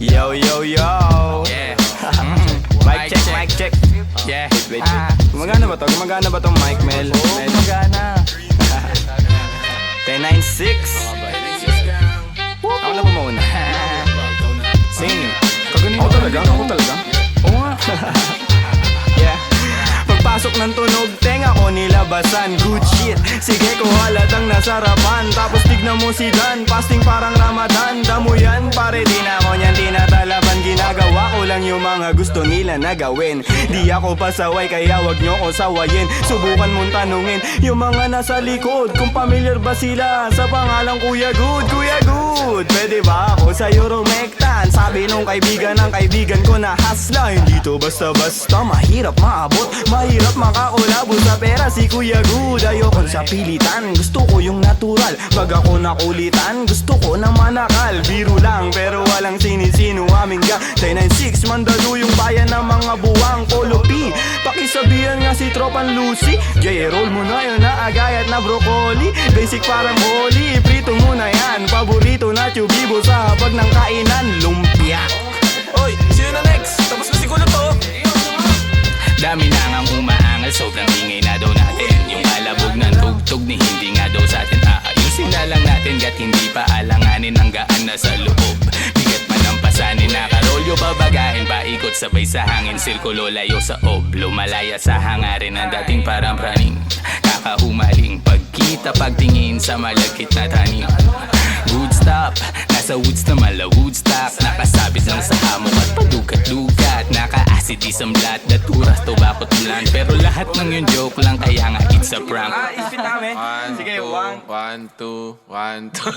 Yo, yo, yo. Yeah. Mic check, mic check. Yeah. Wait. Gumagana ba to? Gumagana ba tong mic, Mel? Oo, magana. 1096. Ako na ba mauna? Sing. Ako talaga? Oo nga. Yeah. Pagpasok ng tunog, tenga ko nilabasan. Good shit, sige ko halatang nasarapan. Tapos tignan mo si Dan, fasting parang Ramadan. Damo yan, pare di na ako niyan tinatalaban. Ginagawa ko lang yung mga gusto nila na gawin. Di ako pasaway kaya wag nyo ko sawayin. Subukan mong tanungin yung mga nasa likod kung familiar ba sila sa pangalang Kuya Good. Kuya Good, pwede ba ako sa'yo rumektan? Sabi nung kaibigan ng kaibigan ko na hasla. Hindi to basta-basta, mahirap maabot, mahirap makakulabo sa pera si Kuya Good. Ayokon sa pilitan, gusto ko yung natural. Pag ako nakulitan, gusto ko na manakal. Biro lang pero walang sinisino aming gang 1096, mandalo yung bayan ng mga buwang Polopi. Pakisabihan nga si Tropan Lucy, J-roll mo na yun na agayat na broccoli. Basic parang holy, prito mo na yan. Paborito na tubibo sa hapag ng kainan, lumpia. Oy, sino na next? Tapos na siguro to. Dami na ngang umaangal, sobrang ingay na daw natin. Yung alabog ng tugtog ni hindi nga daw sa atin aayusin na lang natin. Gat hindi pa alanganin ang gaan na sa loob. Bigat man ang pasanin, nakarolyo babagahin. Paikot sabay sa hangin, sirkulo layo sa oblo. Malaya sa hangarin ng dating parang praning. Kakahumaling pagkita pagtingin sa malagkit na tanim. Good stop, nasa woods na mala Woodstock. Nakasabit lang sa hamok at padukat-dukat. Naka-acid isang blat, naturas to bakot ulan. Pero lahat ng yun joke lang kaya nga it's a prank. Isipin namin. Sige, 1. 1, 2, 1, 2.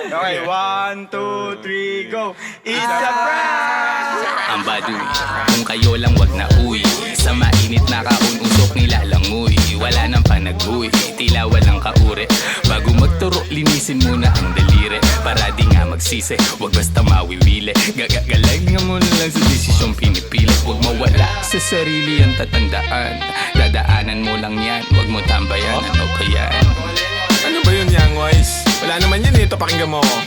Okay, 1, 2, 3, go. It's a prank! Ang baduy, kung kayo lang wag na uwi. Sa mainit na kaun-usok nilalangoy. Wala nang panag-uwi, tila walang kauri. Bago magturo, linisin muna ang daliri. Para di nga magsisi, wag basta mawiwili. Gagagalag nga muna lang sa desisyong pinipili. Wag mawala sa sarili ang tatandaan. Dadaanan mo lang yan, wag mo tambayan. Ano ba yan? Ano ba yun, Young Wise? Wala naman yun ito, pakinggan mo ko.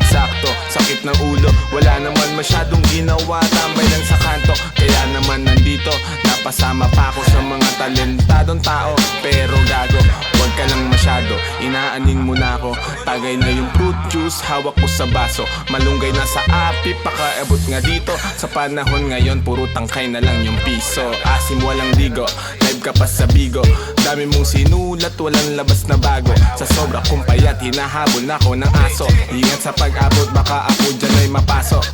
Sakto, sakit ng ulo, wala naman masyadong ginawa. Tambay lang sa kanto, kaya naman nandito. Napasama pa ako sa mga talentadong tao. Pero gago, wag ka lang masyado, inaaning mo na ako. Tagay na yung fruit juice, hawak ko sa baso. Malunggay na sa api, pakaabot nga dito. Sa panahon ngayon, puro tangkay na lang yung piso. Asim walang ligo, live ka pa sa bigo. Dami mong sinulat, walang labas na bago. Sa sobra kong payat, hinahabol na ako ng aso. Ingat sa pag-abot, baka ako dyan ay mapasok.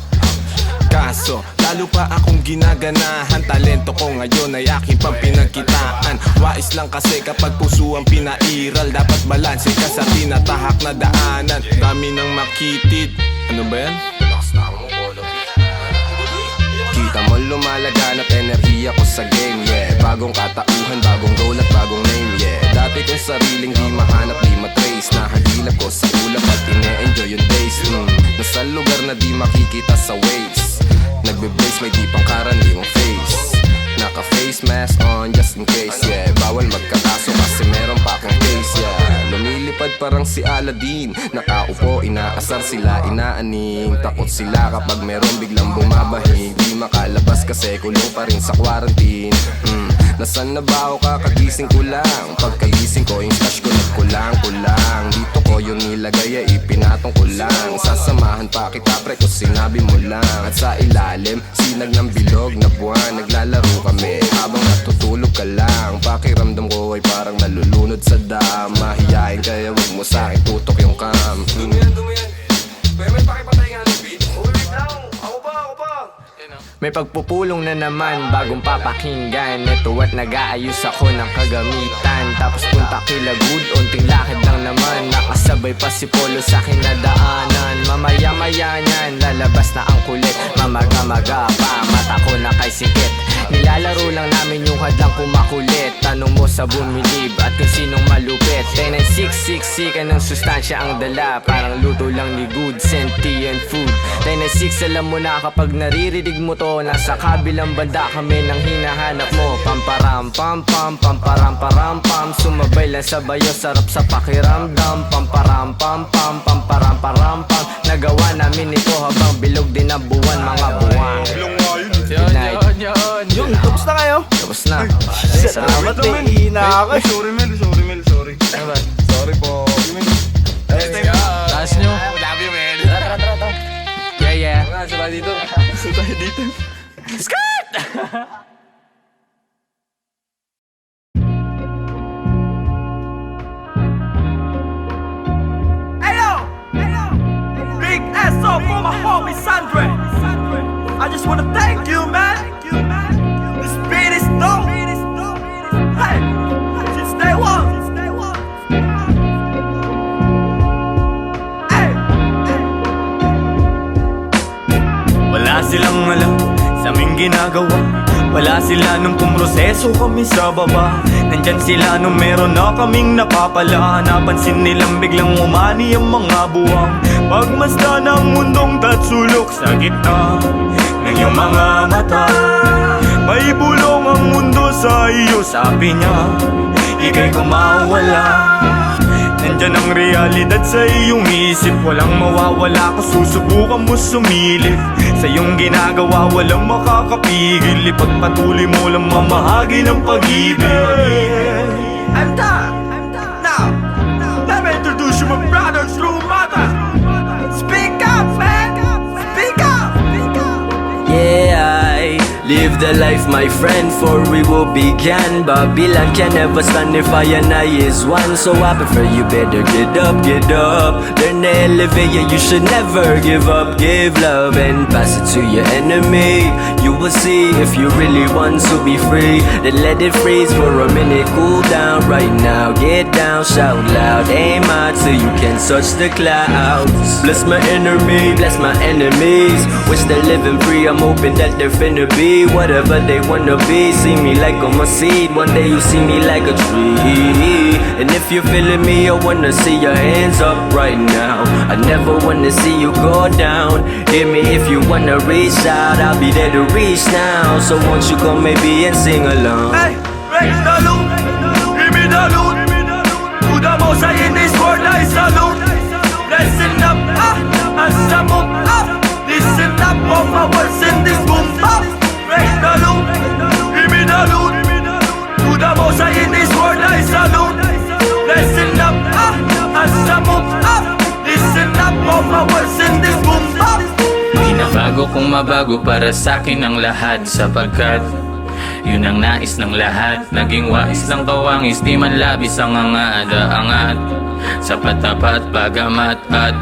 Kaso, lalo pa akong ginaganahan. Talento ko ngayon ay aking pang pinagkitaan. Wais lang kasi kapag puso ang pinairal. Dapat balanse ka sa tinatahak na daanan. Dami ng makitid. Ano ba yan? Kita mo lumalaganap enerhiya ko sa game, yeah. Bagong katauhan, bagong role at bagong name, yeah. Dati kong sariling di mahanap, di matrace. Nahagilap ko sa ulap at ine-enjoy yung days. Nasa lugar na di makikita sa waves. Nagbe-blaze, may di pang karaniwang face. Naka-face mask on just in case, yeah. Bawal magkakaso kasi meron pa akong case, yeah. Lumilipad parang si Aladdin. Nakaupo, inaasar sila, inaaning. Takot sila kapag meron biglang bumabahing. Di makalabas kasi kulong pa rin sa quarantine. Nasaan na ba ako kakagising ko lang? Pagkagising ko yung stash ko nagkulang-kulang. Dito ko yung nilagay ay ipinatong ko lang. Sasamahan pa kita pre kung sinabi mo lang. At sa ilalim, sinag ng bilog na buwan. Naglalaro kami habang natutulog ka lang. Pakiramdam ko ay parang nalulunod sa dam. Mahiyain kaya wag mo sa'kin tutok yung cam. May pakipatay nga ng beat. Wait lang, ako pa. May pagpupulong na naman, bagong papakinggan. Ito at nag-aayos ako ng kagamitan. Tapos punta kila Good, unting lakad lang naman. Nakasabay pa si Polo sa kinadaanan. Mamaya-maya niyan, lalabas na ang kulit. Mamaga-maga pa, mata ko na kay sikit. Nilalaro lang namin yung hadlang kumakulit. Tanong mo sa bumilib at kung sinong malupit. 1096, ka ng sustansya ang dala. Parang luto lang ni Good, sentient food. 1096, alam mo na kapag naririnig mo to. Nasa kabilang banda kami nang hinahanap mo. Pamparam pam pam, pamparam param pam. Sumabay lang sa bayo, sarap sa pakiramdam. Pamparam pam pam, pamparam param pam. Ginagawa namin ito habang bilog din ang buwan, mga buwan. Night. Yung, tapos na kayo? Tapos na. Salamat, may hina ako. Sorry. Sorry po. Taas nyo. Love you, man. Yeah. Sabay dito. Big SO for my homie Sandre. I just wanna thank you, man. This beat is dope. Hey, since day one. Hey. Wala silang alam sa aming ginagawa. Wala sila nung pumroseso kami sa baba. Nandyan sila nung meron na kaming napapala. Napansin nilang biglang umani ang mga buwang. Pagmasdan ng mundong tatsulok sa gitna ng iyong mga mata. May bulong ang mundo sa iyo, sabi niya. Ika'y kumawala. Nandyan ang realidad sa iyong isip. Walang mawawala kung susubukan mo sumilip. Sa iyong ginagawa walang makakapigil. Ipagpatuloy mo lang mamahagi ng pag-ibig. I'm done. Now, let me introduce you my brother, true mother. Speak up, man. Speak up. Yeah, I live the life, my friend, for we will begin. Babylon can never stand if I and I is one. So I prefer you better get up. Learn to elevate, yeah, you should never give up. Give love and pass it to your enemy. You will see if you really want to be free. Then let it freeze for a minute, cool down right now. Get down, shout loud, aim high till you can touch the clouds. Bless my enemy, bless my enemies. Wish they're living free, I'm hoping that they're finna be whatever they wanna be. See me like I'm a seed, one day you see me like a tree. And if you're feeling me, I wanna see your hands up right now. I never wanna see you go down. Hear me if you wanna reach out, I'll be there to reach now. So won't you come maybe and sing along? Hey, raise the loot, give me the loot. To the most high in this world I salute. Listen up, as I move up. Listen up, all my words in this boom up. Raise the loot, give me the loot. To the most high in this world I salute. Listen up, as I move up. Listen up, all my words in this boom up. Binabago kong mabago para sa'kin ang lahat. Sapagkat yun ang nais ng lahat. Naging wais ng kawangis, di man labis ang angada-angat. Sa patapat, bagamat at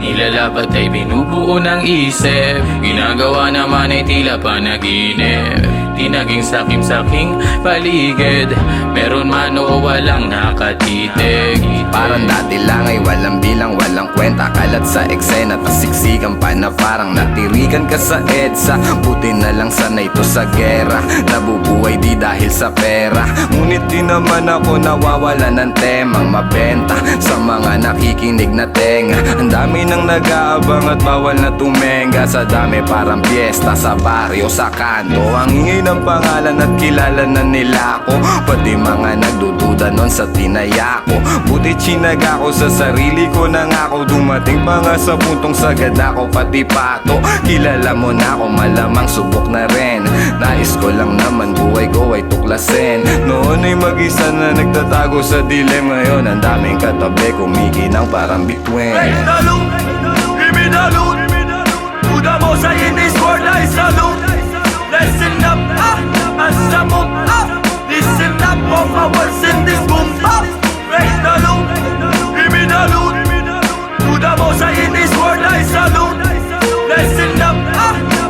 nilalabat ay binubuo ng isip. Ginagawa naman ay tila panaginip. Di naging sakim-saking paligid. Meron man o walang nakatitig. Parang dati lang ay walang bilang, walang kwenta. Kalat sa eksena, tasiksikan pa na parang natirikan ka sa EDSA. Buti na lang sanay to sa gera. Nabubuhay di dahil sa pera. Ngunit di naman ako nawawala ng temang mabenta sa mga nakikinig na tenga. Ang dami nang nag-aabang at bawal na tumenga. Sa dami parang piyesta sa baryo, sa kanto. Ang ingay ng pangalan at kilala na nila ako. Pati mga nagdududa nun sa tinaya ko. Buti chinaga ko sa sarili ko na nga ako. Dumating pa nga sa puntong sagad ako pati pato. Kilala mo na ako, malamang subok na rin. Nais ko lang naman buhay ko ay tuklasin. Noon ay mag-isa na nagtatago sa dilim. Ngayon ang daming katabi kumikinang parang bituin. Raise the loot, give me the loot. To the most high in this world I salute. Listen up, as I move up. Listen up, all my words in this boom up. Raise the loot, give me the loot. To the most high in this world I salute. Listen up,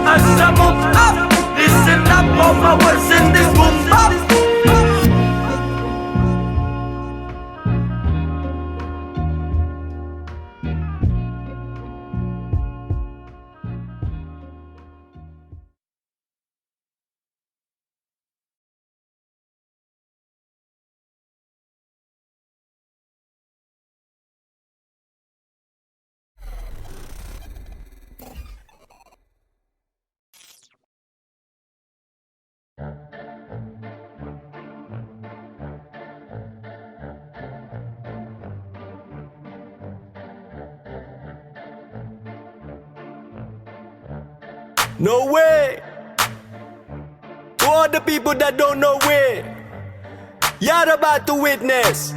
as I move up. Listen up, all my words in this boom up. No way! To all the people that don't know it, you're about to witness.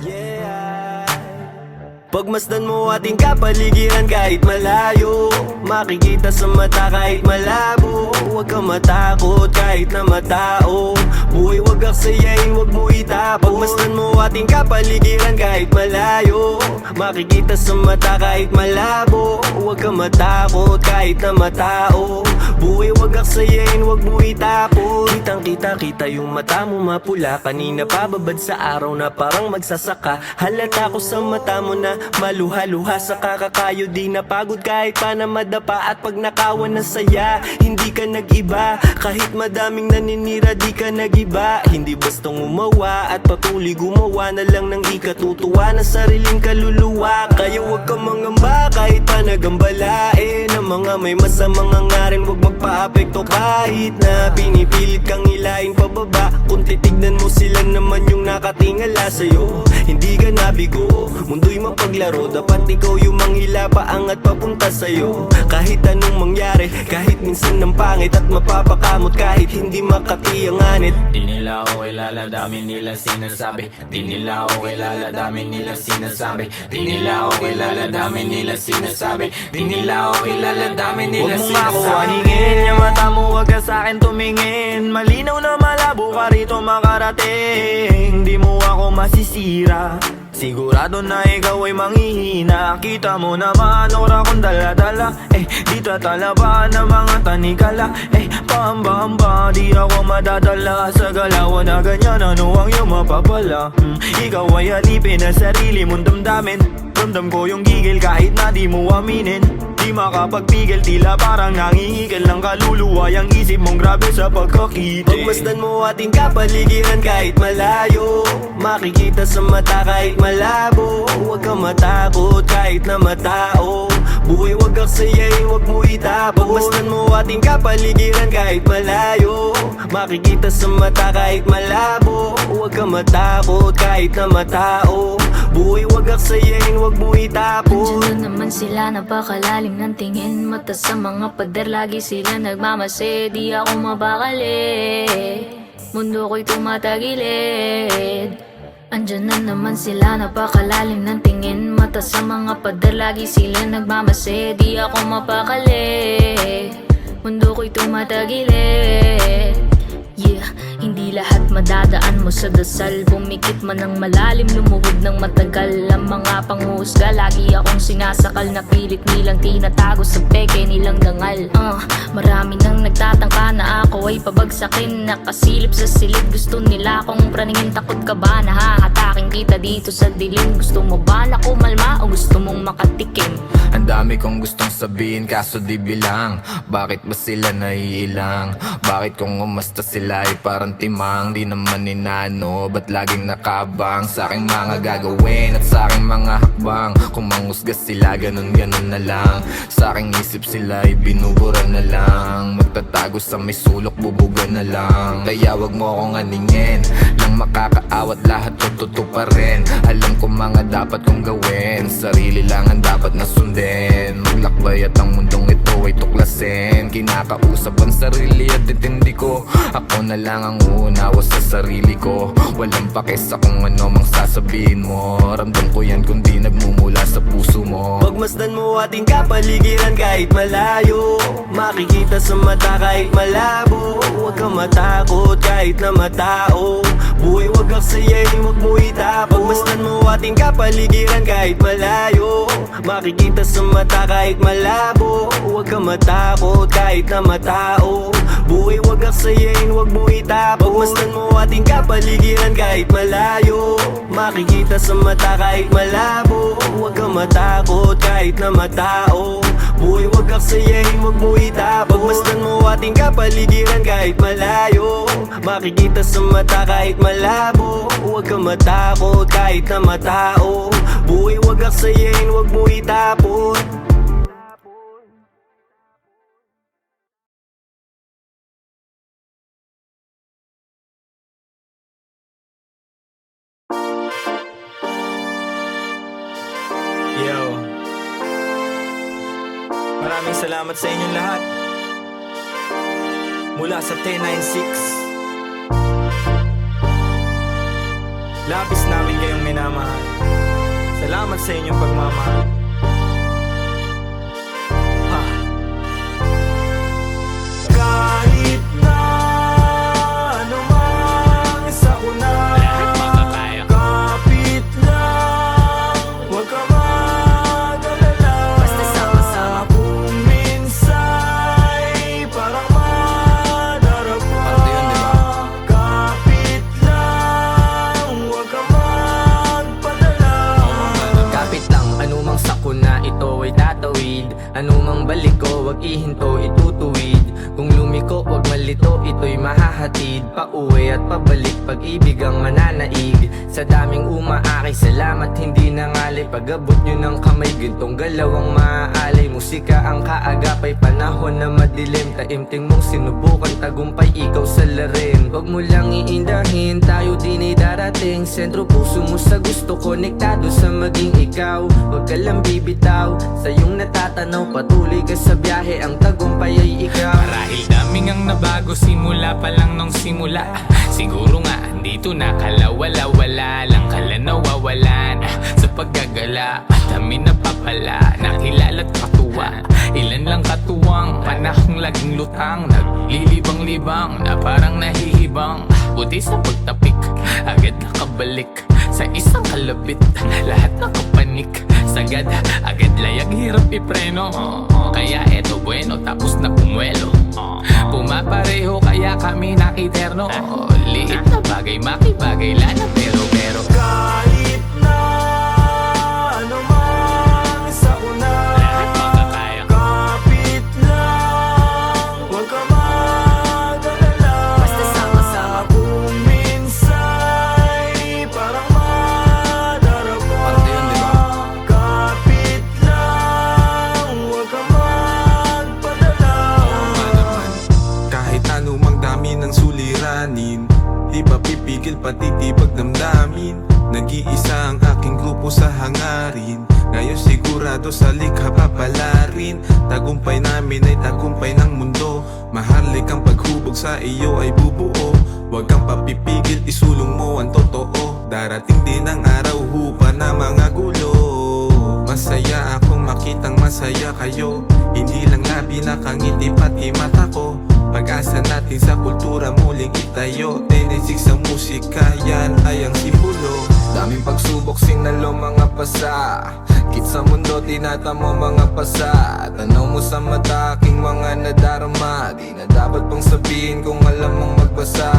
Pagmasdan mo ating kapaligiran kahit malayo, makikita sa mata kahit malabo. Huwag kang matakot kahit na matao, buhay wag aksayain, wag mo itapon. Pagmasdan mo ating kapaligiran kahit malayo, makikita sa mata kahit malabo. Huwag kang matakot kahit na matao, buhay wag aksayain, wag mo itapon. Kitang kita yung mata mo mapula, kanina pababad sa araw na parang magsasaka. Halata ko sa mata mo na maluha-luha sa kakakayo, di napagod kahit pa na madapa. At pag nakawan na saya, hindi ka nag-iba. Kahit madaming naninira, di ka nag-iba. Hindi bastang umawa at patuloy gumawa na lang ng ikatutuwa na sariling kaluluwa. Kaya huwag kang mangamba kahit pa nagambalain ang mga may masamang hangarin, huwag magpa-apekto kahit na pinipilit kang ilain pababa. Kung titignan mo sila naman yung nakatingala sa'yo, hindi ka nabigo, mundo'y mapaglaro. Dapat ikaw yung manghila paangat papunta sa'yo. Kahit anong mangyari, kahit minsan ng pangit at mapapakamot, kahit hindi makatiyanganit. Di nila ako kilala, dami nila sinasabi. Di nila ako kilala, dami nila sinasabi. Di nila ako kilala, dami nila sinasabi. Di nila ako kilala, dami nila sinasabi. Huwag mo ako aningin, yung mata mo wag ka sa'kin tumingin. Malinaw na malabo ka rito makarating, di mo ako masisira. Sigurado na ikaw ay manghihina. Kita mo naman ora kong dala-dala, di tatalaban ng mga tanikala. Pahamba-hamba, di ako madadala sa galawan na ganyan. Ano ang iyong mapapala? Ikaw ay alipin na sarili mong damdamin. Ramdam ko yung gigil kahit na di mo aminin. Di makapagpigil, tila parang nangihigil ng kaluluwa. Yang isip mong grabe sa pagkakita. Pagmasdan mo ating kapaligiran kahit malayo, makikita sa mata kahit malabo. Huwag kang matakot kahit na matao, buhay wag aksayain, wag mo itapon. Pagmasdan mo ating kapaligiran kahit malayo, makikita sa mata kahit malabo. Huwag kang matakot kahit na matao, buhay wag aksayain, wag mo itapon. Andiyan na naman sila, napakalalim ng tingin. Mata sa mga pader, lagi sila nagmamase. Di ako mabakali, mundo ko'y tumatagilid. Andiyan na naman sila, napakalalim ng tingin. Mata sa mga pader, lagi sila nagmamase. Di ako mapakali, mundo ko'y tumatagilid. Yeah, hindi lahat madadaan mo sa dasal. Pumikit man ng malalim, lumuhod ng matagal. Ang mga panghusga, lagi akong sinasakal. Na pilit nilang tinatago sa peke nilang dangal. Marami nang nagtatangka na ako ay pabagsakin. Nakasilip sa silid, gusto nila akong praningin. Takot ka ba na hahatakin kita dito sa dilim? Gusto mo ba na kumalma o gusto mong makatikim? Ang dami kong gustong sabihin kaso di bilang. Bakit ba sila naiilang? Bakit kung umasta sila ay parang timang? Di naman inano, ba't laging nakabang sa aking mga gagawin at sa aking mga hakbang? Kung manghusga sila, ganun-ganun na lang. Sa aking isip sila ay binubura na lang. Magtatago sa may sulok, bubuga na lang. Kaya wag mo akong aningin, lang makakaawat lahat tututo pa rin. Alam ko mga dapat kong gawin, sarili lang ang dapat na sundin. Maglakbay at ang mundong ito ay tuklasin. Kinakausap ang sarili at itindi ko. Ako na lang ang uunawa sa sarili ko. Walang pake sa kung ano mang sasabihin mo. Ramdam ko yan kundi nagmumula sa puso mo. Pagmasdan mo ating kapaligiran kahit malayo, makikita sa mata kahit malabo. Huwag kang matakot kahit na matao, buhay wag aksayain, wag mo itapon. Pagmasdan mo ating kapaligiran kahit malayo, makikita sa mata kahit malabo. Huwag kang matakot kahit na matao, buhay wag aksayain, wag mo itapon. Pagmasdan mo ating kapaligiran kahit malayo, makikita sa mata kahit malabo. Huwag kang matakot kahit na matao, buhay wag aksayain, wag mo itapon. Pagmasdan mo ating kapaligiran kahit malayo, makikita sa mata kahit malabo. Huwag kang matakot kahit na matao, buhay wag aksayain, wag mo itapon. Yo, maraming salamat sa inyong lahat. mula sa 1096. Labis namin kayong minamahal. Salamat sa inyong pagmamahal. Ha. Kahit na anumang sakuna, kapit lang, huwag ka mag-alala. Basta sama-sama. Kung minsa'y parang madarapa, Parte yun, di ba? kapit lang, huwag ka magpadala. Kapit lang, anumang sakuna, ito ay tatawid. Anumang balik ko, wag ihinto, itutuwid. Kung lumiko, wag malito, ito'y mahahatid. Pauwi at pabalik, pag-ibig ang mananaig. Sa daming umaakay, salamat hindi nangalay. Pag-abot nyo ng kamay, gintong galaw ang maaalay. Musika ang kaagapay, panahon na madilim. Taimting mong sinubukan, tagumpay ikaw sa larin. Wag mo lang iindahin, tayo din ay darating. Sentro puso mo sa gusto, konektado sa maging ikaw. Wag ka lang bibitaw, sa iyong natatanaw. Patuloy ka sa biyahe, ang tagumpay ay ikaw. Marahil daming ang nabago simula pa lang nung simula. Siguro nga dito na kalawala-wala lang kala nawawalan sa paggagala. Dami na papala, nakilala't katuwa. Ilan lang katuwang, panahong laging lutang. Naglilibang-libang na parang nahihibang. Buti sa pagtapik, agad nakabalik sa isang kalabit. Lahat nakapanik, sagad, agad layag, hirap ipreno. Kaya eto bueno, tapos na pumuelo. Pumapareho kaya kami nakiterno. Liit na bagay, makibagay, lana pero Kahit na anumang sakuna, kapit lang, huwag ka mag-alala. Basta sama-sama. Kung minsa'y parang madarapa, Parte yun, di ba? kapit lang, huwag ka magpadala. Kahit anumang dami ng suliranin, di ba pipigil patitibag damdamin. Nag-iisa ang aking grupo sa hangarin. Ngayon sigurado sa likha papalarin. Tagumpay namin ay tagumpay ng mundo. Mahalik ang paghubog sa iyo ay bubuo. Huwag kang papipigil, isulong mo ang totoo. Darating din ang araw, hupa na mga gulo. Masaya akong makitang masaya kayo. Hindi lang labi nakangiti pati mata ko. Pag-asa natin sa kultura muling itayo. 10-6 sa musika, yan ay ang simbolo. Daming pagsubok, sinalo mga pasa. Kit sa mundo, tinatamo mga pasa. Tanaw mo sa mata, aking mga nadarama. Di na dapat pang sabihin kung alam mong magbasa.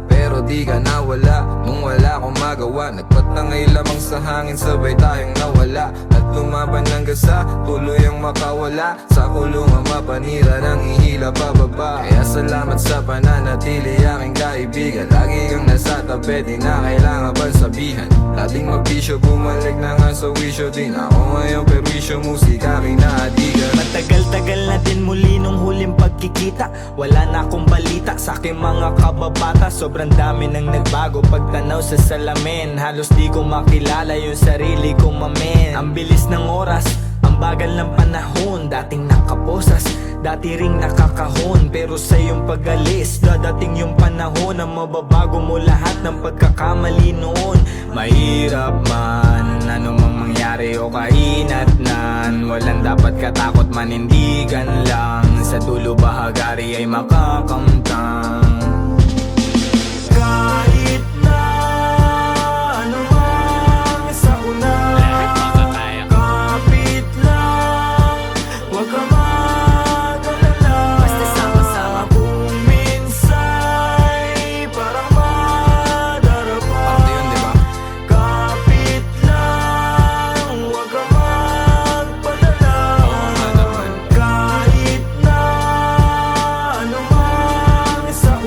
Pero di ka nawala, nung wala akong magawa. Nagpatangay lamang sa hangin, sabay tayong nawala. At lumaban ng gasa, tuloy ang makawala. Sa kulungan mapanira, nang ihila pababa. Kaya salamat sa pananatili, aking kaibigan. Lagi kang nasa tabi, di na kailangan pang sabihan. Dating magbisyo, bumalik na nga sa wisyo. Di na ako ngayon perwisyo, musika kinahatigan. Matagal-tagal na din muli nung huling pagkikita. Wala na akong balita sa aking mga kababata. Sobrang dami nang nagbago pagtanaw sa salamin. Halos di ko makilala yung sarili ko, mamen. Ang bilis ng oras, ang bagal ng panahon. Dating nakaposas, dati ring nakakahon. Pero sa iyong pag-alis, dadating yung panahon na mababago mo lahat ng pagkakamali noon. Mahirap man, anumang mangyari o kahinatnan. Walang dapat katakot, manindigan lang. Sa dulo bahagari ay makakamtang. Kahit na anumang sakuna, kapit lang, huwag ka mag-alala. Basta sama-sama. Kung minsa'y parang madarapa, Parte yun, di ba? kapit lang, huwag ka magpadala. Kahit na anumang sakuna,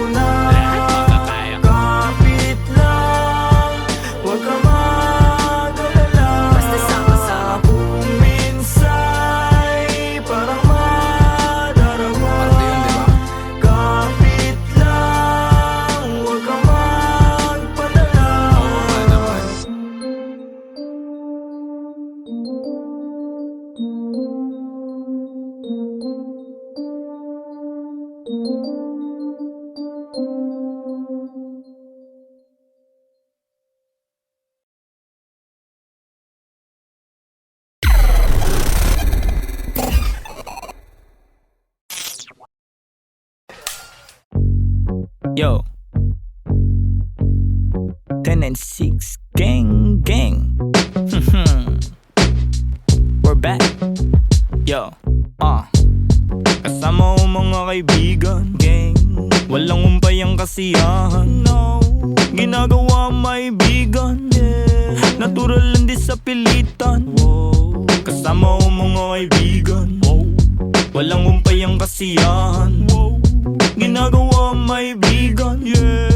Yo, 10 and 6, gang, gang. We're back. Yo, kasama ko mga kaibigan, gang. Walang umpay ang kasiyahan, no. Ginagawa may bigan, yeah. Natural lang din sa pilitan, wow. Kasama ko mga kaibigan, wow. Walang umpay ang kasiyahan, wow. Ginagawa may bigan, yeah.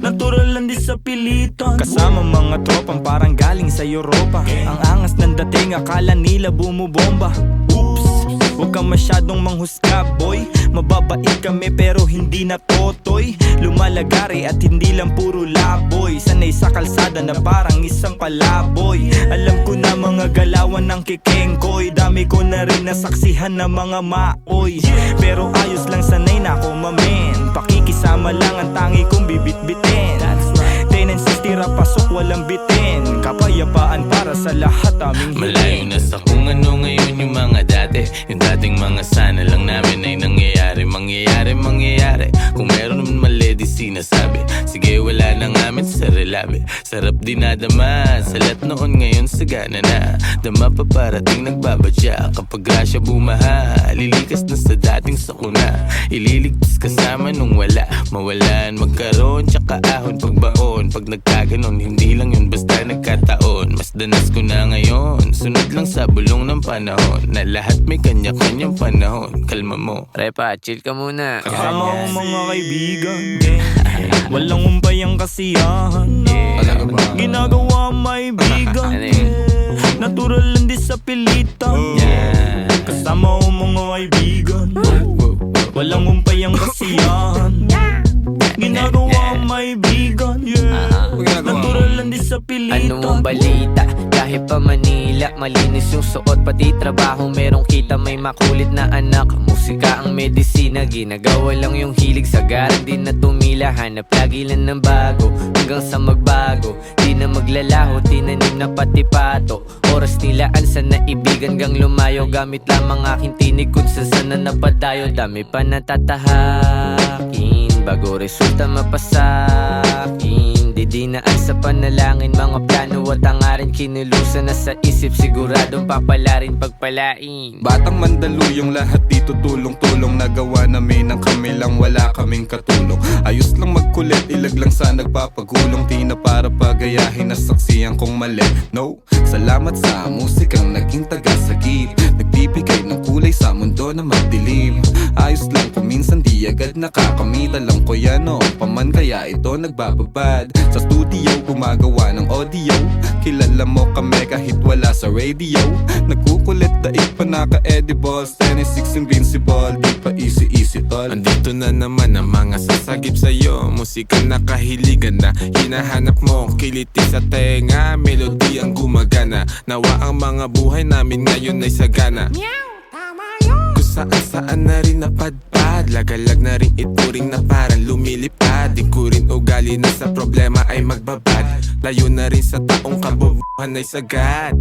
Natural lang din sa pilitan. Kasama mga tropang parang galing sa Europa. Ang angas ng dating, akala nila bumubomba. Oops, huwag kang masyadong manghusga, boy. Mababait kami pero hindi na totoy. Lumalagari at hindi lang puro laboy. Sanay sa kalsada na parang isang palaboy. Alam ko na mga galawan ng kikengkoy. Dami ko na rin nasaksihan na mga maoy. Pero ayos lang, sanay na ako mamen. Pakikisama lang ang tangi kong bibit-bitin. 10 and 6 tira pasok walang bitin. Kapayapaan para sa lahat aming Malayo hiling. na sa kung ano ngayon yung mga dati. Yung dating mga sana lang namin ay nangyayari. Mangyayari. Kung meron naman mali di sinasabi. Sige wala na ngamin sa relabe. Sarap dinadama. Sa lahat noon ngayon sagana na. Dama pa parating nagbabadya. Kapag grasya bumaha, lilikas na sa dating sakuna. Ililigtas kasama nung wala. Mawalan, magkaroon, tsaka ahon pagbaon. Pag nagkaganon, hindi lang yun basta nagkataon. Mas danas ko na ngayon. Sunod lang sa bulong ng panahon. Na lahat may kanya-kanyang panahon. Kalma mo. Repa, chill ka muna. Kasama ko mga kaibigan, gang. Walang umpay ang kasiyahan, no. Ginagawa may bigan, yeah. Natural lang din sa pilitan, yeah. Kasama ko mga kaibigan, walang umpay ang kasiyahan. Ginagawa may bigan, yeah. Natural lang din sa pilitan. Ano ang balita? Kahit pa Manila, malinis yung suot, pati trabaho merong kita. May makulit na anak, musika ang medisina. Ginagawa lang yung hilig, sagaran din na tumila. Hanap lagi lang ng bago, hanggang sa magbago. Di na maglalaho, tinanim na pati pato. Oras nilaan sa naibigan gang lumayo. Gamit lamang aking tinig kung saan na napadayo. Dami pa natatahakin bago resulta mapasakin. Didinaan sa panalangin, mga plano at hangarin. Kinulusan na sa isip, siguradong papalarin pagpalain. Batang Mandaluyong, lahat dito tulong-tulong. Nagawa namin ang kami lang, wala kaming katulong. Ayos lang magkulit, ilag lang sa nagpapagulong. Di na para pagayahin, nasaksiyan kong mali. No, salamat sa musikang naging tagasagip. Nagbibigay ng kulay sa mundo na madilim. Ayos lang kung minsan di agad nakakamit. Alam ko yan noon paman, kaya ito nagbababad. Sa studio gumagawa ng audio. Kilala mo kami kahit wala sa radio. Nagkukulit daig pa naka-edibles. 10-6 invincible, di pa easy tol. Andito na naman ang mga sasagip sa'yo. Musika na kahiligan na hinahanap mo. Kiliti sa tenga, melody ang gumagana. Nawa ang mga buhay namin ngayon ay sagana. Kung saan na rin napadpad. Lagalag na rin ituring na parang lumilipad. Di ko rin ugali na sa problema ay magbabad. Layo na rin sa taong kabobohan ay sagad.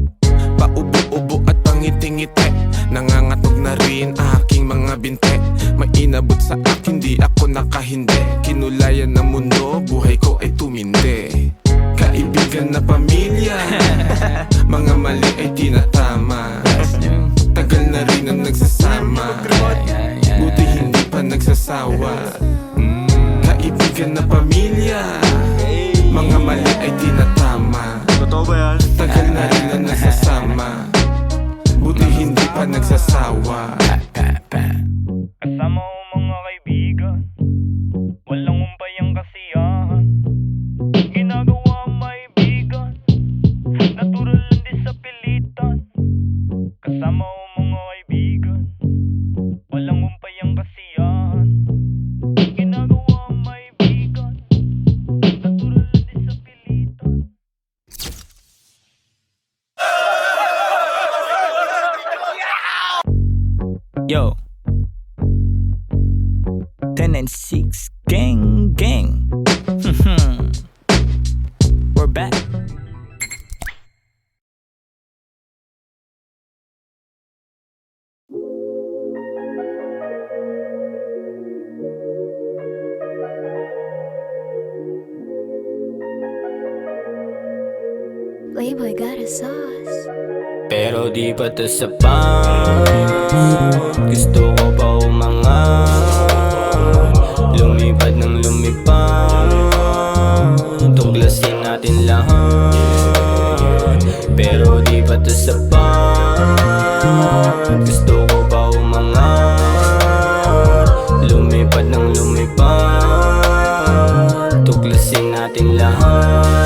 Paubo-ubo at pangiti-ngiti. Nangangatog na rin aking mga binte. May inabot sa akin, di ako nakahindi. Kinulayan ng mundo, buhay ko ay tumindi. Kaibigan na pamilya, mga mali ay tinatama. Tagal na rin ang nagsasama, buti hindi pa nagsasawa. Kaibigan na pamilya, mga mali ay tinatama. Totoo ba yan? Tagal na rin ang nagsasama, buti hindi pa nagsasawa. Kasama ko mga kaibigan, walang umpay ang kasiyahan. Ginagawa may bigan, natural lang din sa pilitan. Kasama ko mga kaibigan, walang umpay ang kasiyahan. Ginagawa may bigan, natural lang din sa pilitan. Yo, 10 and 6, gang, gang. We're back. Playboy got a sauce. Pero di pa to sapat. Gusto ko pa umangat, lumipad ng lumipad, tuklasin natin lahat. Pero di pa to sapat. Gusto ko pa umangat, lumipad ng lumipad, tuklasin natin lahat.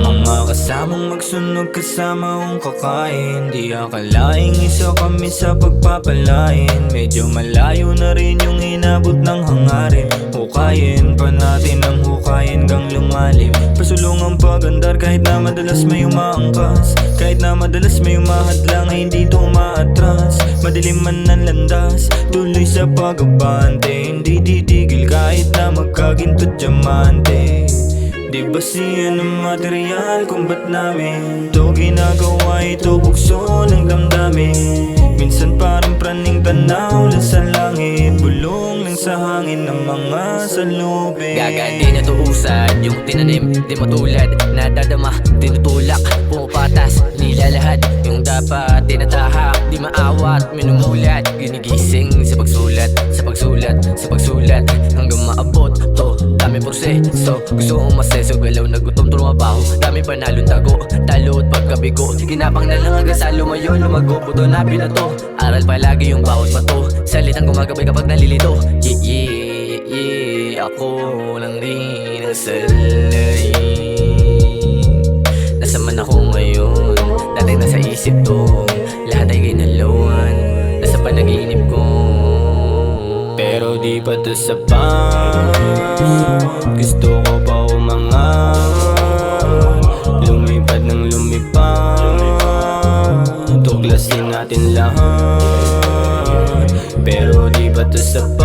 Mga kasamang magsunog kasama kong kakain, di akalaing isa kami sa pagpapalain. Medyo malayo na rin yung inabot ng hangarin. Hukayin pa natin ang hukayin hanggang lumalim. Pasulungang pagandar kahit na madalas may umaangkas, kahit na madalas may umahadlang ay hindi to umaatras. Madilim man ang landas, tuloy sa pag-abante, hindi titigil kahit na magkaginto diamante. Di ba siya ng material kung ba't namin to ginagawa, ito bukso ng damdamin. Minsan parang praning tanaw lang sa langit, bulong lang sa hangin ng mga salubin. Gaga di na to usad, yung tinanim di matulad, nadadama, tinutulak, pumapatas, nilalahad. Yung dapat tinatahak, di maawat, minumulat, ginigising sa pagsulat, sa pagsulat, sa pagsulat, hanggang maabot to dami proseso. Gusto kong maseso, galaw na gutom, trumabaho, dami panalong tago, talo at pagkabigo. Ginapang na lang hanggang sa lumayo, lumago, buto na binato. Aral palagi yung bawat bato, salitang gumagabay kapag nalilito. Ako lang rin ang salarin. Nasaan man ako ngayon, dati nasa isip to, lahat ay ginalawan, nasa panaginip ko. Pero di pa to sapat. Gusto ko pa umangat, lumipad ng lumipad, tuklasin natin lahat. Pero di pa to sapat.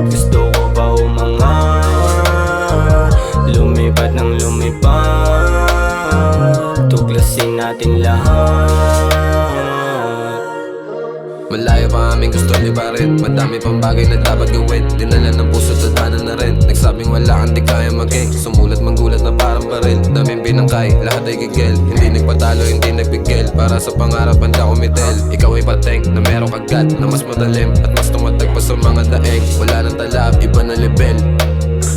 Gusto ko pa umangat, lumipad ng lumipad, tuklasin natin lahat. Malayo pa aming gusto libarin, madami pang bagay na dapat gawin. Dinala ng puso at daanan na rin, nagsabing wala kang di kaya maging. Sumulat manggulat na parang baril, daming binangkay, lahat ay gigil. Hindi nagpatalo, hindi nagpigil, para sa pangarap handa kumitel. Ikaw ay pateng na merong kagat na mas madalim at mas tumatag pa sa mga daeng. Wala nang talab, iba na level,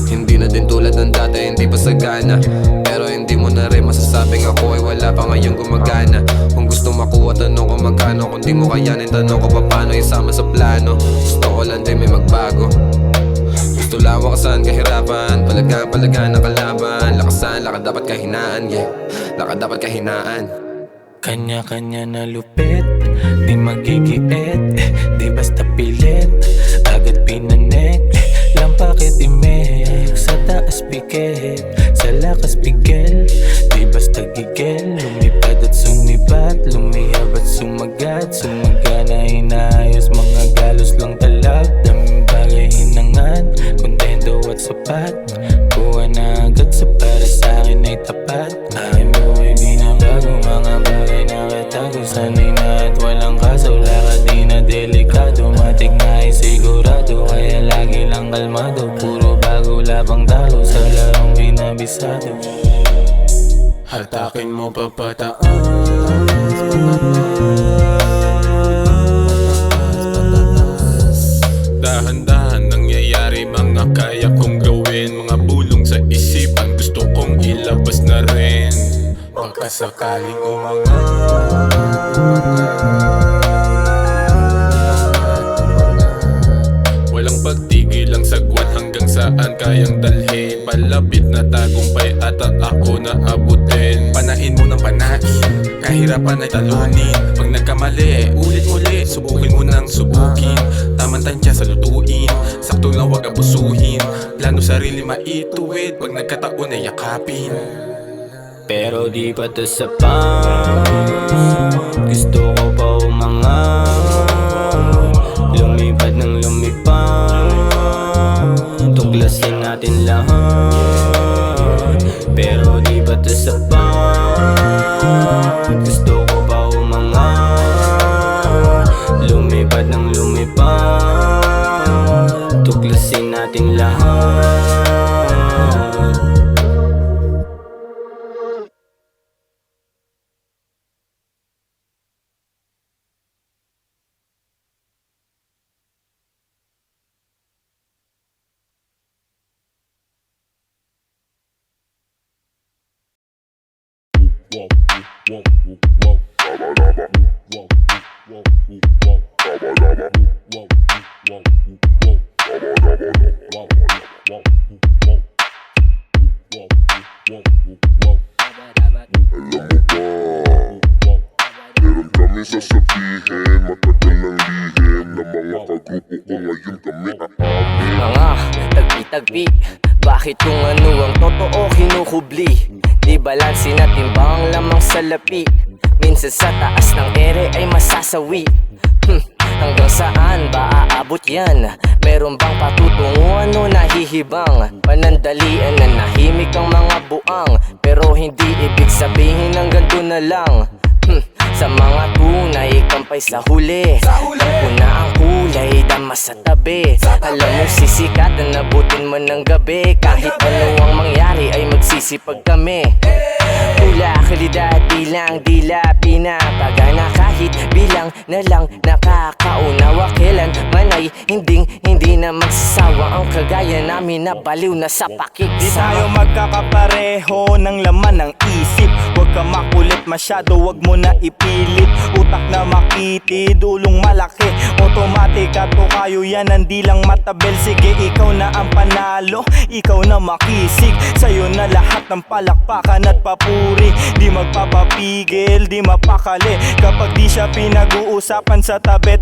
hindi na din tulad ng dati, hindi pa sagana. Pero hindi mo na rin masasabing ako ay wala pa ngayong gumagana. Kung gusto makuha, tanong ko magkano. Kung di mo kayanin, tanong ko paano isama sa plano. Gusto ko lang din may magbago, gusto lang wakasan kahirapan, palaga na kalaban. Lakasan, lakad dapat kahinaan, yeah, lakad dapat kahinaan. Kanya-kanya na lupit, di magigiit, di basta pilit, agad pinanek, lang pakit imek, sa taas pikit, sa lakas bigel, di basta gigel, lumipad at sumibat, lumiyab at sumagat, sumagana inayos, mga galos lang talag, daming bagay hinangad, kontento at sapat, kuha na agad sa para sa akin ay tapat. Aking buhay di na bago, mga bagay na katago, sanay na at walang kaso, lakad di na delikado, matik na ay sigurado, kaya lagi lang kalmado, puro bago labang talo, sa larong binabisado. Hatakin mo papataas, dahan-dahan nangyayari mga kaya kong gawin, mga bulong sa isipan gusto kong ilabas na rin. Pagkasakaling umangat, walang pagtigil ang sagwan hanggang saan kayang dalhin. Palapit na tagumpay at ako na abutin. Panain mo ng panain, kahirapan ay talunin. Pag nagkamali, ulit muli, subukin mo nang subukin. Tamang tansya sa lutuin, sakto lang wag abusuhin. Plano sarili maituwid, pag nagkataon ay yakapin. Pero di pa to sapat, gusto ko pa umangat, lumipad ng lumipad, tuklasin natin lahat. Pero di pa to sapat, gusto ko pa umangat, lumipad ng lumipad, tuklasin natin lahat. Meron kami sasabihin, matagal ng lihim na mga kagrupo ko ngayon kami aamin. Mga tagpi-tagpi, bakit kung ano ang totoo kinukubli? Di balansin at timbang lamang sa lapi. Minsan sa taas ng ere ay masasawi. Hanggang saan ba aabot yan? Meron bang patutunguhan o nahihibang? Panandalian na nahimik ang mga buang, pero hindi ibig sabihin hanggang doon na lang. Sa mga tunay, kampay sa huli. Alam ko na ang kulay, dama sa tabi. Alam mo sisikatan, nabutin mo ng gabi. Kahit ano ang mangyari ay magsisipag kami. Pula, kalidad, bilang, dila, pinapagana. Kahit bilang na lang nakakaunawa. Kailan man ay hindi na magsasawa. Ang kagaya namin na baliw na sa Di pakiksama. tayo magkakapareho ng laman ng isip. Huwag ka makulit masyado, huwag mo na ipilit. Utak na makitid, ulong malaki. Automatic at o kayo yan, hindi lang matabel. Sige, ikaw na ang panalo, ikaw na makisig. Sa'yo na lahat ng palakpakan at papuri. Di magpapapigil, di mapakali. Kapag di siya pinag-uusapan sa tabi.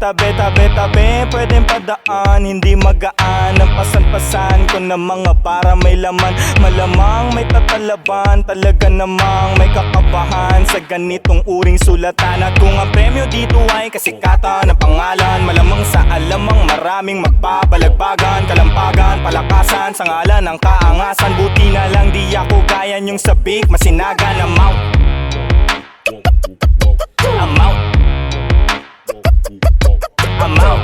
Pwedeng padaan, hindi magaan. Ang pasan-pasan ko na mga para may laman. Malamang may tatalaban, talaga namang may kakabahan sa ganitong uring sulatan. At kung ang premyo dito ay kasikatan ng pangalan, malamang sa alamang maraming magbabalagbagan. Kalampagan, palakasan sa ngalan ng kaangasan. Buti na lang di ako kaya yung sabik, masinaga na mouth. I'm out. I'm out.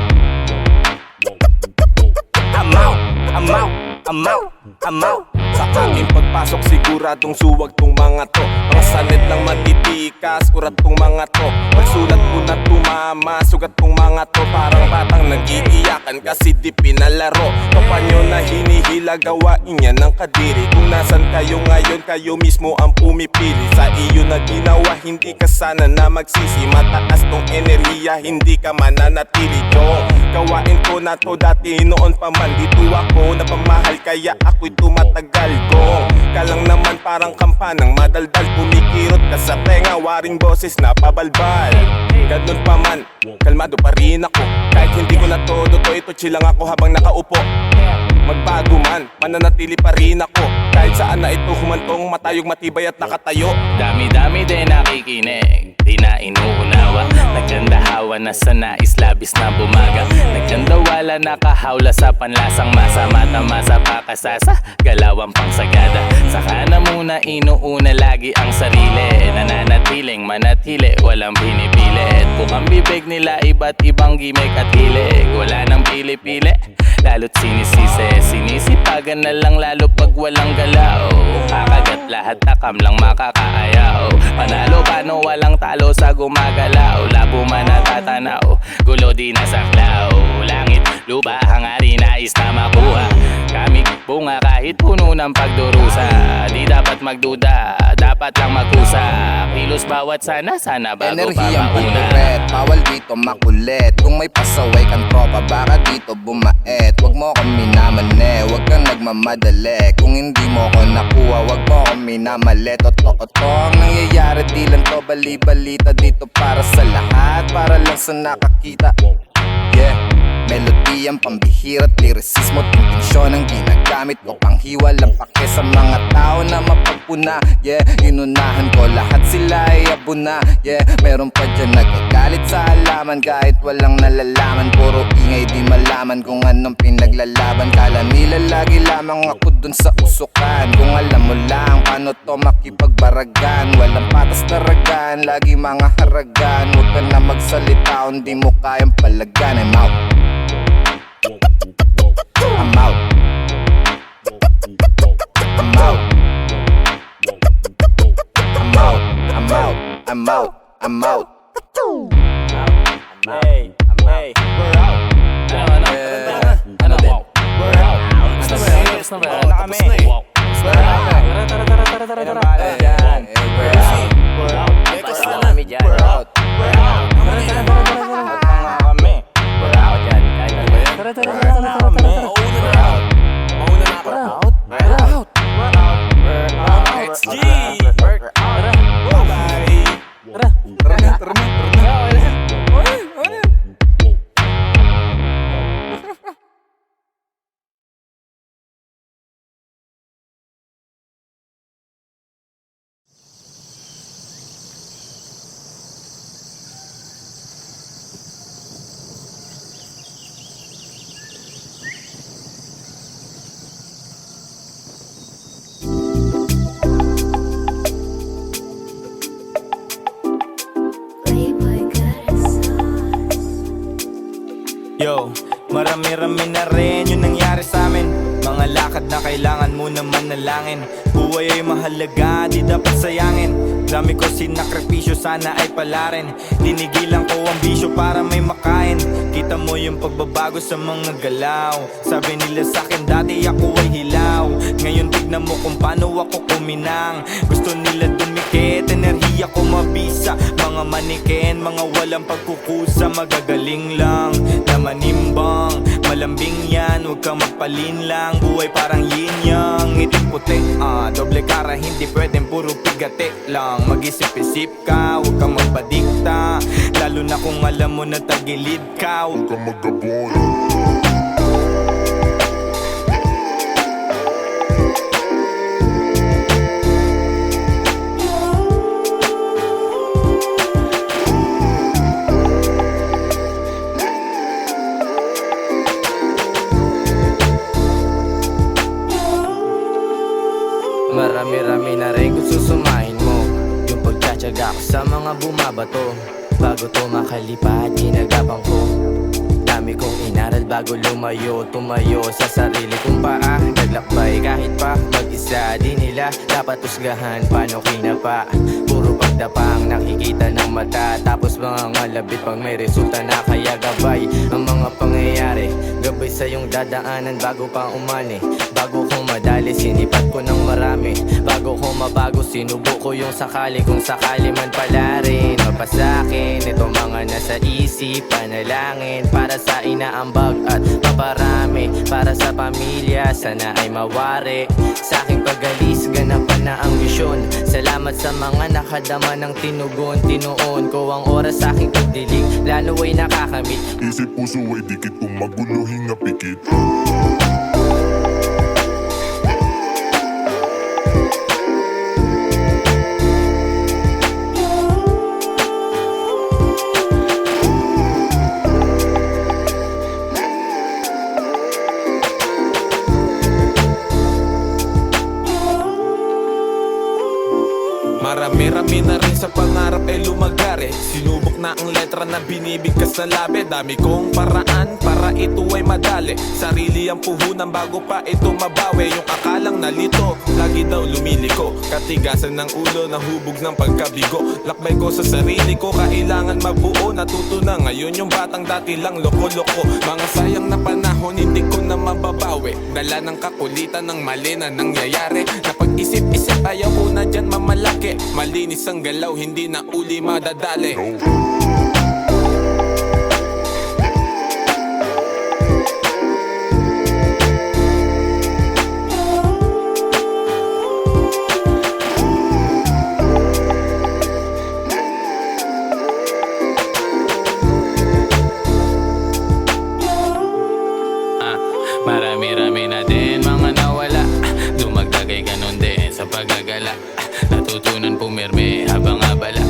I'm out. I'm out. I'm out. I'm out. Sa aking pagpasok siguradong suwag tong mga to. Mga sanit lang matitikas, urat tong mga to. Pagsulat ko na tumama, sugat tong mga to. Parang batang nag-iiyakan kasi di pinalaro. Kapanyo na hinihila, gawain yan ng kadiri. Kung nasan kayo ngayon, kayo mismo ang pumipili. Sa iyo na ginawa, hindi ka sana na magsisi. Mataas tong enerhiya, hindi ka mananatili. Gawain ko na to dati noon pa man. Dito ako napamahal, kaya ako'y tumatagal ko. Kalang naman parang kampanang madaldal. Kumikirot ka sa tenga, waring boses na pabalbal. Ganun pa man, kalmado pa rin ako. Kahit hindi ko na todo to, ito chill lang ako habang nakaupo. Magbago man, mananatili pa rin ako. Kahit saan na ito humantong, matayog matibay at nakatayo. Dami-dami din nakikinig, di na inuunawa. Nagkandahawa na sa nais, labis na bumaga. Nagkandawala, nakahawla sa panlasang masa. Mata sa pakasasa, galawang pangsagada. Saka na muna inuuna lagi ang sarili. Nananatiling manatili, walang pinipilit. Bukang bibig nila, iba't ibang gimmick at hilig. Wala nang pili-pili, lalo't sinisisi. Sinisipagan na lang lalo pag walang galaw. Kakagat lahat, takam lang makakaayaw. Panalo paano walang talo sa gumagalaw. Labo man natatanaw, gulo di nasaklaw. Langit, lupa, hangarin, nais na makuha. Kamig, bunga kahit puno ng pagdurusa. Di dapat magduda, dapat lang magkusa. Kilos bawat sana bago pa Enerhiyang mauna. pagkuret, bawal dito makulit. Kung may pasaway kang tropa, baka dito bumaet. Huwag mo kami namane, huwag kang nagmamadali. Kung hindi mo ko nakuha, huwag mo kami namali. Totoo to ang nangyayari, di lang to bali-balita. Dito para sa lahat, para lang sa nakakita. Yeah, melodiyang pambihira at lyricismo. Intensyon ang ginagamit ko, panghiwa lang pake sa mga tao na mapagpuna. Yeah, inunahan ko lahat, sila ay abuna. Yeah, meron pa dyan nagagalit sa halaman kahit walang nalalaman. Puro ingay, di malaman kung anong pinaglalaban. Kala nila lagi lamang ako dun sa usukan. Kung alam mo lang paano to makipagbaragan. Walang patas na ragan, lagi mga haragan. Huwag ka na magsalita, hindi mo kayang palagan. I'm out. I'm out. I'm out. I'm out. I'm out. I'm out. I'm out. Hey, hey, we're out. Ano din? We're out. Gusto ba yun? Gusto ba yun? Wala kami. Wow. We're out. Tara, tara, tara, tara, tara, tara. Hey, Yan. we're out. Yo, marami-rami na rin yung nangyari sa amin. Mga lakad na kailangan mo naman nalangin. Buhay ay mahalaga, di dapat sayangin. Dami ko sinakripisyo, sana ay pala rin. Tinigilan ko ang bisyo para may makain. Kita mo yung pagbabago sa mga galaw. Sabi nila sa'kin dati ako ay hilaw. Ngayon tignan mo kung paano ako kuminang. Gusto nila dumikit, enerhiya ko mabisa. Mga maniken, mga walang pagkukusa. Magagaling lang na manimbang. Malambing yan, huwag kang magpalin lang. Buhay parang yin yang, itim puti, doble kara, hindi pwedeng puro pigate lang. Mag-isip-isip ka, huwag kang magpadikta. Lalo na kung alam mo na tagilid ka. Huwag kang magkabon. Marami-rami na rin kung susumahin mo yung pagtsatsaga ko sa mga bumabato. Bago to makalipat, ginagabang ko. Dami kong inaral bago lumayo. Tumayo sa sarili kong paa. Naglakbay kahit pa mag-isa. Di nila dapat usgahan paano kinapa. Puro pagdapang nakikita ng mata. Tapos mga ngalabit pag may resulta na kaya gabay. Ang mga pangyayari gabay sa iyong dadaanan bago pa umani. Bago ko madali, sinipat ko ng marami. Bago ko mabago, sinubo ko yung sakali. Kung sakali man pala rin mapasakin. Ito mga nasa isip, panalangin para sa inaambag at maparami. Para sa pamilya, sana ay mawari. Sa aking pag-alis, ganapan na ang misyon. Salamat sa mga nakadama ng tinugon. Tinuon ko ang oras sa aking pagdilig. Lalo ay nakakamit. Isip puso ay dikit kung magulo hinga pikit. Marami-rami na rin sa pangarap ay lumagari. Sinubok na ang letra na binibigkas na labi. Dami kong paraan para ito ay madali. Sarili ang puhunan bago pa ito mabawi. Yung akalang nalito, lagi daw lumiliko. Katigasan ng ulo, nahubog ng pagkabigo. Lakbay ko sa sarili ko, kailangan mabuo. Natuto na ngayon yung batang dati lang loko-loko. Mga sayang na panahon, hindi ko na mababawi. Dala ng kakulitan ng mali na nangyayari. Napag-isip-isip, ayaw ko na dyan mamalaki. Malinis ang galaw, hindi na uli madadali. Marami-rami na din mga nawala. Dumagdag ay ganun din sa paggagala. Natutunan pumirme habang abala.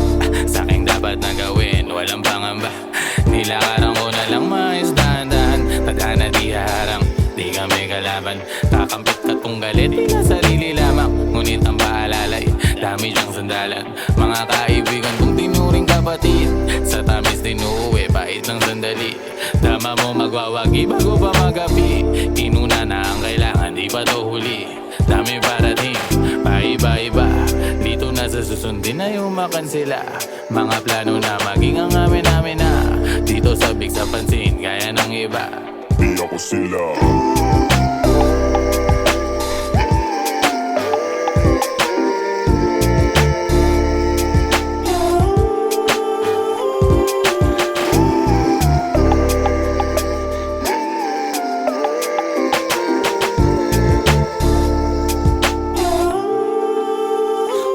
Sa aking dapat na gawin, walang pangamba. Nilakaran ko na lang maayos dahan-dahan. Tadhana di harang, di kami kalaban. Kakampit ka kung galit, di ka sarili lamang. Ngunit ang paalalay, dami diyang sandalan. Mga kaibigan kong tinuring kapatid. Sa tamis tinuwi, pait ng sandali. Dama mo magwawagi bago pa magapi. Inuna na ang kailangan, di pa to huli. Dami parating, paiba-iba. Dito na sa susundin na yumakan sila. Mga plano na maging ang amin-amin na. Dito sabik sa pansin, gaya ng iba. Di ako sila.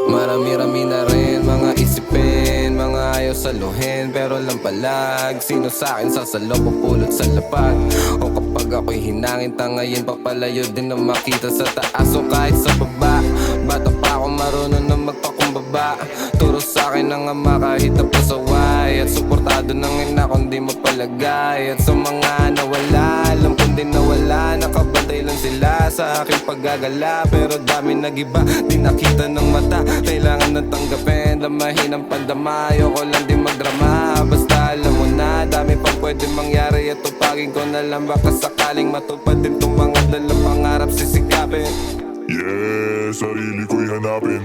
Marami-rami na rin mga isipin, mga ayaw saluhin pero lampalag. Sino sa'kin sasalo pupulot sa lapag. O kapag ako'y hinangin tangayin, papalayo din na makita sa taas o kahit sa baba. Bata pa ako marunong na magpakumbaba. Turo sa'kin ng ama kahit na pasaway. At suportado ng ina kung di mapalagay. At sa mga nawala, alam kong di nawala. Nakabantay lang sila sa aking paggagala. Pero dami nag-iba, di nakita ng mata. Kailangan ng tanggapin, damahin ang pandama. Ayoko lang din magdrama, basta alam mo na dami pang pwede mangyari, ito pa tawagin ko na lang baka sakaling matupad din tong mga dalang pangarap sisikapin. Yeah, sarili ko'y hanapin.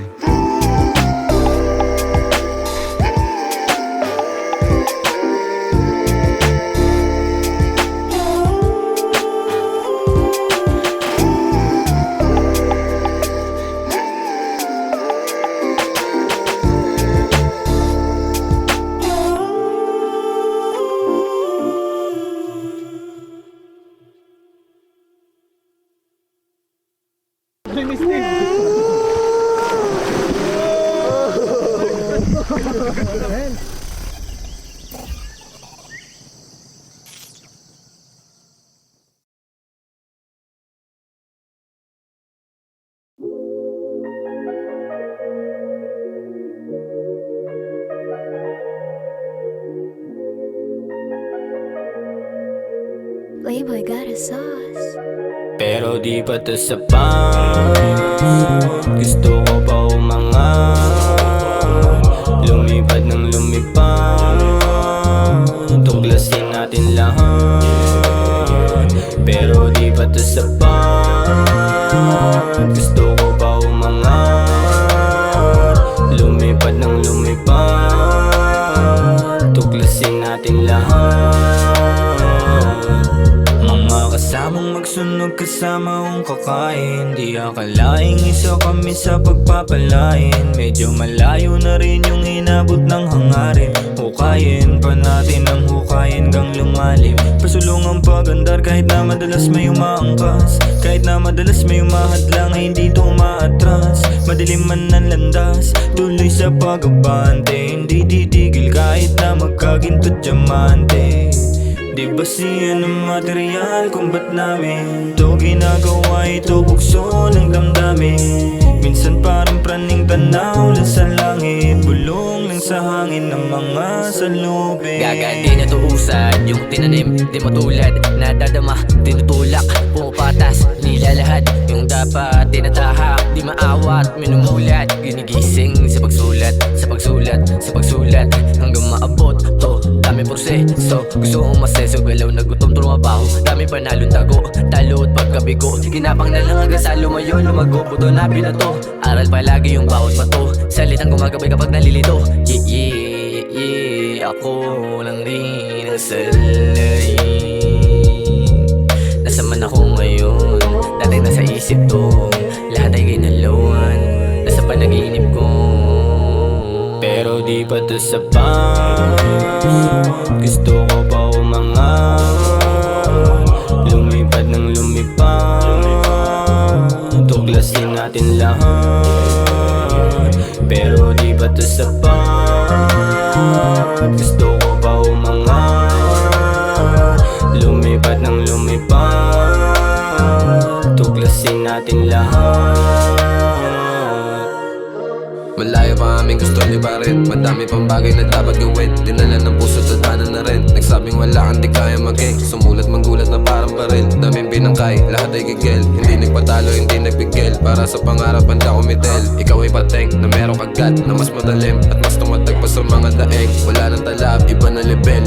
Playboy got a sauce. Pero di pa to sapat, gusto ko pa umangat, lumipad ng lumipad, tuklasin natin lahat. Pero di pa to sapat, gusto ko pa umangat, lumipad ng lumipad, tuklasin natin lahat. Mga kasamang magsunog kasama kong kakain, di akalaing isa kami sa pagpapalain. Medyo malayo na rin yung inabot ng hangarin, hukayin pa natin ang hukayin hanggang lumalim. Pasulungang pagandar kahit na madalas may umaangkas, kahit na madalas may umahadlang ay hindi to umaatras. Madilim man ang landas, tuloy sa pag-abante, hindi titigil kahit na magkaginto diamante. Di ba siya ng material kung ba't namin to ginagawa, ito bukso ng damdamin. Minsan parang praning tanaw lang sa langit, bulong lang sa hangin ng mga salubin. Gaga di natuusad, yung tinanim di matulad, nadadama, tinutulak, pumapatas, nilalahad. Yung dapat tinatahak, di maawat, minumulat, ginigising sa pagsulat, sa pagsulat, sa pagsulat, hanggang maabot to, dami proseso. Gusto kong maseso, galaw na gutom, trumabaho, dami panalong tago, talo at pagkabigo. Ginapang na lang hanggang sa lumayo, lumago, buto na binato. Aral palagi yung bawat bato, salitang gumagabay kapag nalilito. Ako lang rin ang salarin. Nasaan man ako ngayon, dati nasa isip to, lahat ay ginalawan, nasa panaginip ko. Pero di pa to sapat, gusto ko pa umangat, lumipad ng lumipad, tuklasin natin lahat. Pero di pa to sapat, gusto ko pa umangat, lumipad ng lumipad, tuklasin natin lahat. Malayo pa aming gusto libarin, madami pang bagay na dapat gawin. Dinala ng puso at daanan na rin, nagsabing wala kang di kaya maging, sumulat manggulat na parang baril. Daming binangkay, lahat ay gigil, hindi nagpatalo, hindi nagpigil, para sa pangarap handa kumitel. Ikaw ay pateng na merong kagat na mas madalim at mas tumatag pa sa mga daeng. Wala nang talab, iba na level,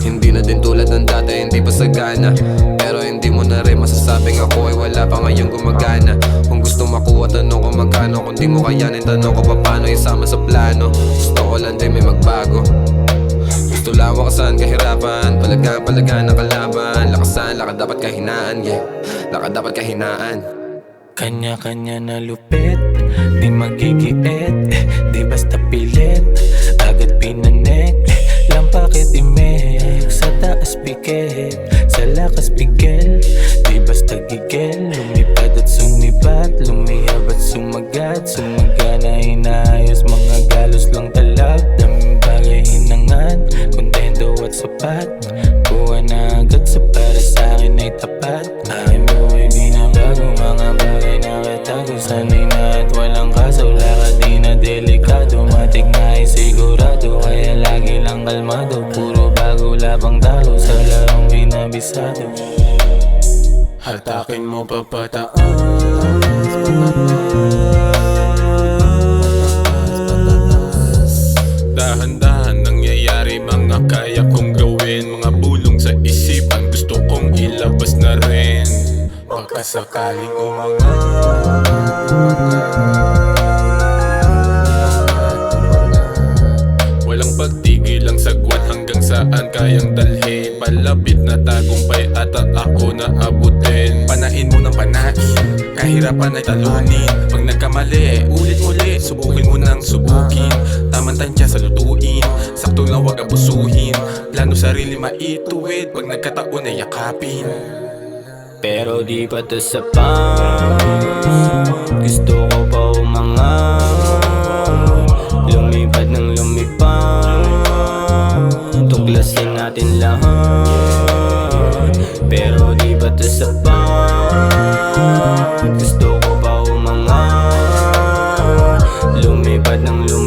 hindi na din tulad ng dati, hindi pa sagana. Pero hindi mo na rin masasabing ako ay wala pa ngayong gumagana. Kung gusto makuha, tanong ko magkano, kung di mo kayanin, tanong ko paano isama sa plano. Gusto ko lang din may magbago, gusto lang wakasan kahirapan, palaga na kalaban. Lakasan, lakad dapat kahinaan, yeah, lakad dapat kahinaan. Kanya-kanya na lupit, di magigiit, di basta pilit, agad pinanek, lang bakit imek, sa taas pikit, sa lakas bigel, di basta gigel, lumipad at sumibat, lumiyab at sumagat, sumagana inayos, mga galos lang talag, daming bagay hinangad, kontento at sapat, kuha na agad sa para sa akin ay tapat. Aking buhay di na bago, mga bagay na katago, sanay na at walang kaso, lakad di na delikado, matik na ay sigurado, kaya lagi lang kalmado, puro bago labang talo, sa larong binabisado. Hatakin mo pa pataas, dahan-dahan nangyayari mga kaya kong gawin, mga bulong sa isipan pangkasakaling umangat. Walang pagtigil ang sagwan hanggang saan kayang dalhin. Palapit na tagumpay at ako na abutin. Panain mo ng panain, kahirapan ay talunin. Pag nagkamali, ulit muli, subukin mo nang subukin. Tamang tansya sa lutuin, sakto lang wag abusuhin. Plano sarili maituwid, pag nagkataon ay yakapin. Pero di pa to sapat, gusto ko pa umangat. Lumipad ng lumipad, tuklasin natin lahat. Pero di pa to sapat, gusto ko pa umangat. Lumipad ng lumipad,